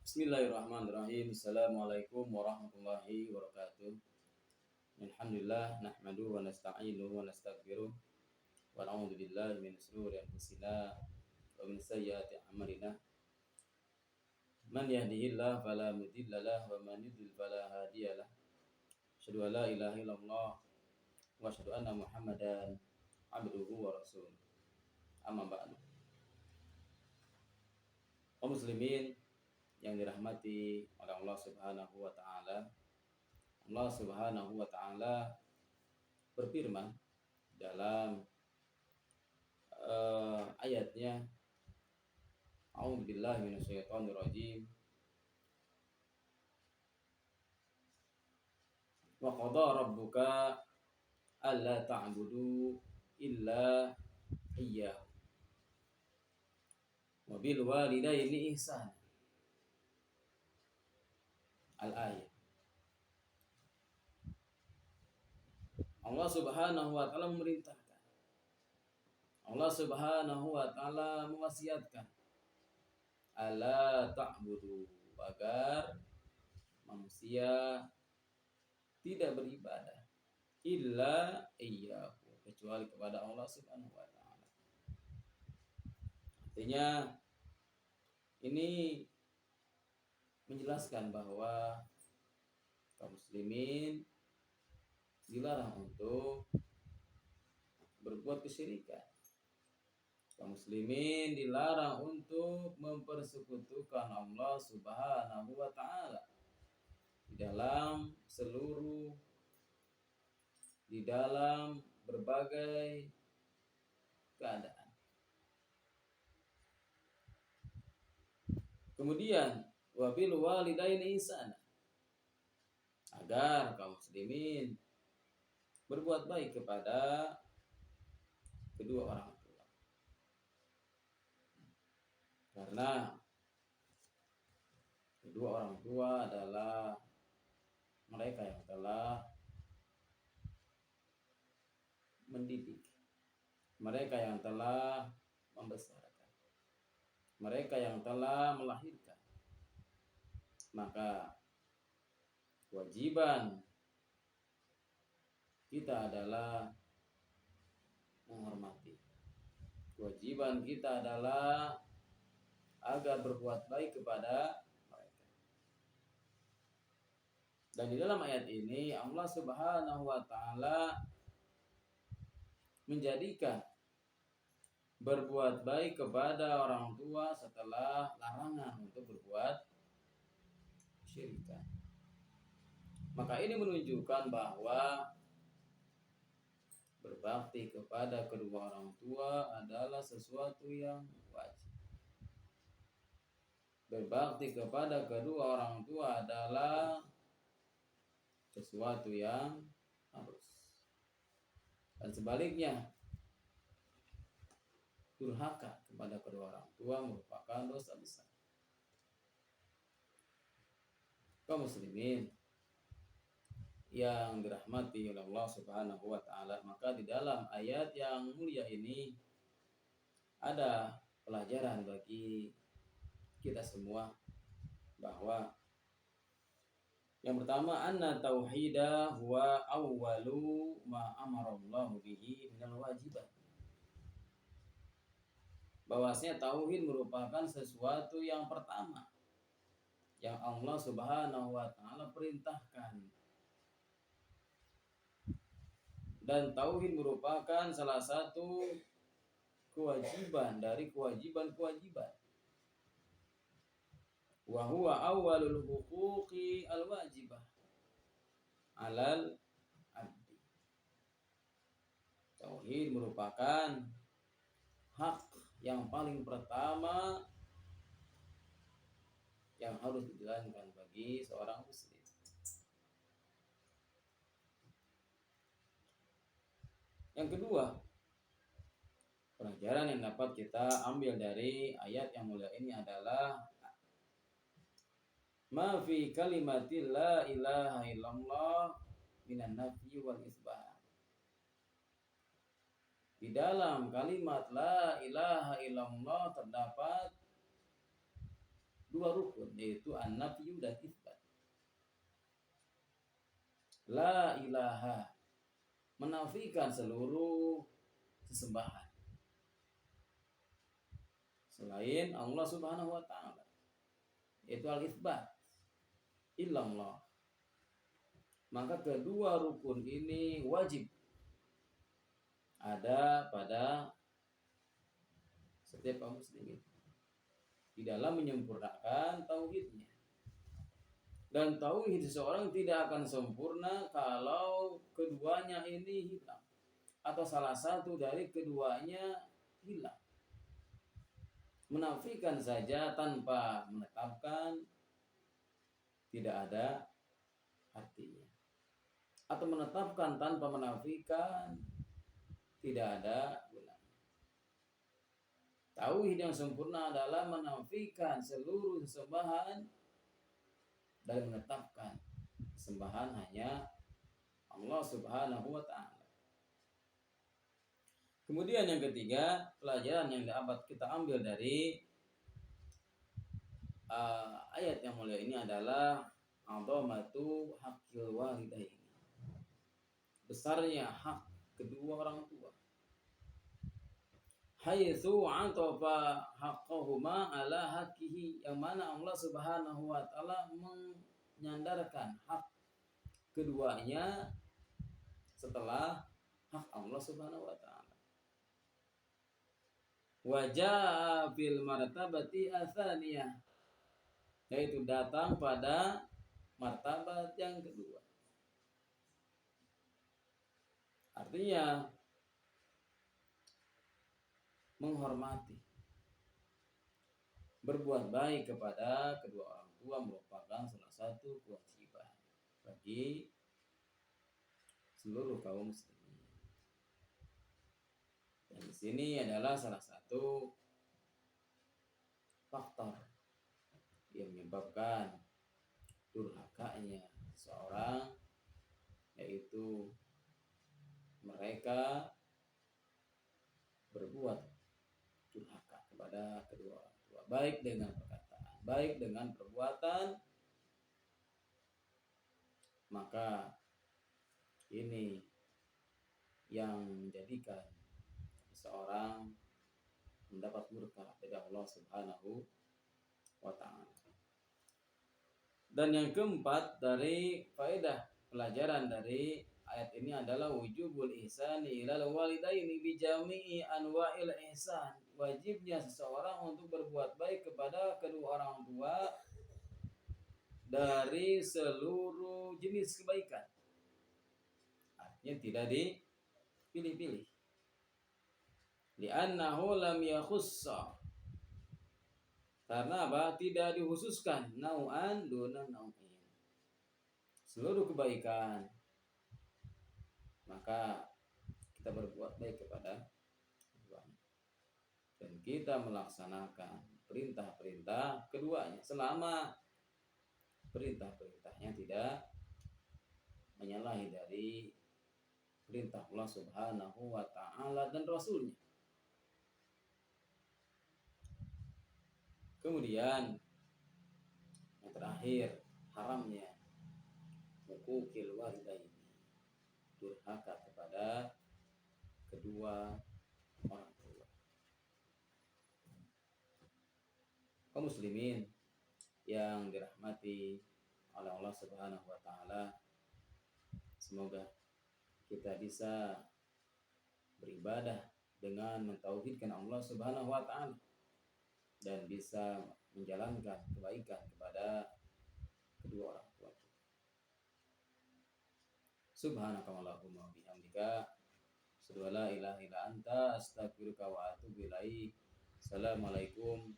Bismillahirrahmanirrahim. Assalamualaikum warahmatullahi wabarakatuh. Alhamdulillah nahmadu wa nasta'inu wa nastaghfiruh wa na'udzu billahi min shururi anfusina wa min sayyiati a'malina. Man yahdihillahu fala mudhillalah wa man yudhlil fala hadiyalah. Asyhadu an la ilaha illallah wa asyhadu anna Muhammadan abduhu wa rasuluh. Amma ba'du. Kaum muslimin yang dirahmati oleh Allah Subhanahu wa taala. Allah Subhanahu wa taala berfirman dalam ayatnya, A'udzubillahi minasyaitonirrajim. Wa qada rabbuka alla ta'budu illa iyyahu wa bil walidaini ihsana. Al-ayat. Allah Subhanahu wa taala memerintahkan. Allah Subhanahu wa taala mewasiatkan alla ta'budu, agar manusia tidak beribadah illa iyyahu, kecuali kepada Allah Subhanahu wa taala. Artinya ini menjelaskan bahwa kaum muslimin dilarang untuk berbuat kesyirikan. Kaum muslimin dilarang untuk mempersekutukan Allah Subhanahu wa taala di dalam berbagai keadaan. Kemudian wabil walidaini ihsana, agar kaum muslimin berbuat baik kepada kedua orang tua. Karena kedua orang tua adalah mereka yang telah mendidik, mereka yang telah membesarkan, mereka yang telah melahirkan. Maka kewajiban kita adalah menghormati. Kewajiban kita adalah agar berbuat baik kepada mereka. Dan di dalam ayat ini Allah Subhanahu wa taala menjadikan berbuat baik kepada orang tua setelah larangan untuk berbuat kesyirikan. Maka ini menunjukkan bahwa berbakti kepada kedua orang tua adalah sesuatu yang wajib. Berbakti kepada kedua orang tua adalah sesuatu yang harus. Dan sebaliknya, durhaka kepada kedua orang tua merupakan dosa besar. Kaum muslimin yang dirahmati oleh Allah Subhanahu wa taala, maka di dalam ayat yang mulia ini ada pelajaran bagi kita semua, bahwa yang pertama, anna tauhida huwa awwalu ma amarallahu bihi minal wajibat. Bahwasanya tauhid merupakan sesuatu yang pertama yang Allah Subhanahu wa taala perintahkan. Dan tauhid merupakan salah satu kewajiban dari kewajiban-kewajiban. Wa huwa awwalul huquqi al-wajibah 'alal 'abdi. Tauhid merupakan hak yang paling pertama yang harus dijalankan bagi seorang muslim. Yang kedua, pelajaran yang dapat kita ambil dari ayat yang mulia ini adalah ma fi kalimatil la ilaha illallah minan nafyi wal isbat. Di dalam kalimat la ilaha illallah terdapat dua rukun, yaitu an-nafyu dan itsbat. La ilaha, menafikan seluruh sesembahan selain Allah Subhanahu wa taala, yaitu al-itsbat, illallah. Maka kedua rukun ini wajib ada pada setiap kaum muslimin di dalam menyempurnakan tauhidnya. Dan tauhid seseorang tidak akan sempurna kalau keduanya ini hilang atau salah satu dari keduanya hilang. Menafikan saja tanpa menetapkan tidak ada artinya. Atau menetapkan tanpa menafikan tidak ada gunanya. Tauhid yang sempurna adalah menafikan seluruh sembahan dan menetapkan sembahan hanya Allah Subhanahu wa taala. Kemudian yang ketiga, pelajaran yang dapat kita ambil dari ayat yang mulia ini adalah azamatu haqqil walidain. Besarnya hak kedua orang tua. Haitsu atafa haqqahuma ala haqqihi, yang mana Allah Subhanahu wa taala menyandarkan hak keduanya setelah hak Allah Subhanahu wa taala. Wajah fil martabati atsaniyah, yaitu datang pada martabat yang kedua. Artinya menghormati, berbuat baik kepada kedua orang tua merupakan salah satu kewajiban bagi seluruh kaum muslimin. Dan di sini adalah salah satu faktor yang menyebabkan durhakanya seorang, yaitu mereka berbuat durhaka kepada kedua orang tua, baik dengan perkataan, baik dengan perbuatan. Maka ini yang menjadikan seorang mendapat murka dari Allah Subhanahu wa taala. Dan yang keempat dari faedah pelajaran dari ayat ini adalah wujubul ihsani ilal walidaini bi jami'i anwa'il ihsan. Wajibnya seseorang untuk berbuat baik kepada kedua orang tua dari seluruh jenis kebaikan. Artinya tidak dipilih-pilih. Li'annahu lam yakhussa, karena apa? Tidak dikhususkan nau'an duna nau'in, seluruh kebaikan. Maka kita berbuat baik kepada keduanya dan kita melaksanakan perintah-perintah keduanya selama perintah-perintahnya tidak menyalahi dari perintah Allah Subhanahu wa taala dan Rasulnya. Kemudian yang terakhir, haramnya hukukil walidaini, durhaka kepada kedua orang tua. Kaum muslimin yang dirahmati oleh Allah Subhanahu wa taala, semoga kita bisa beribadah dengan mentauhidkan Allah Subhanahu wa taala dan bisa menjalankan kebaikan kepada kedua orang tua. Subhanakallahumma wa bihamdika, asyhadu an la ilaha illa anta, astaghfiruka wa atubu ilaik. Assalamualaikum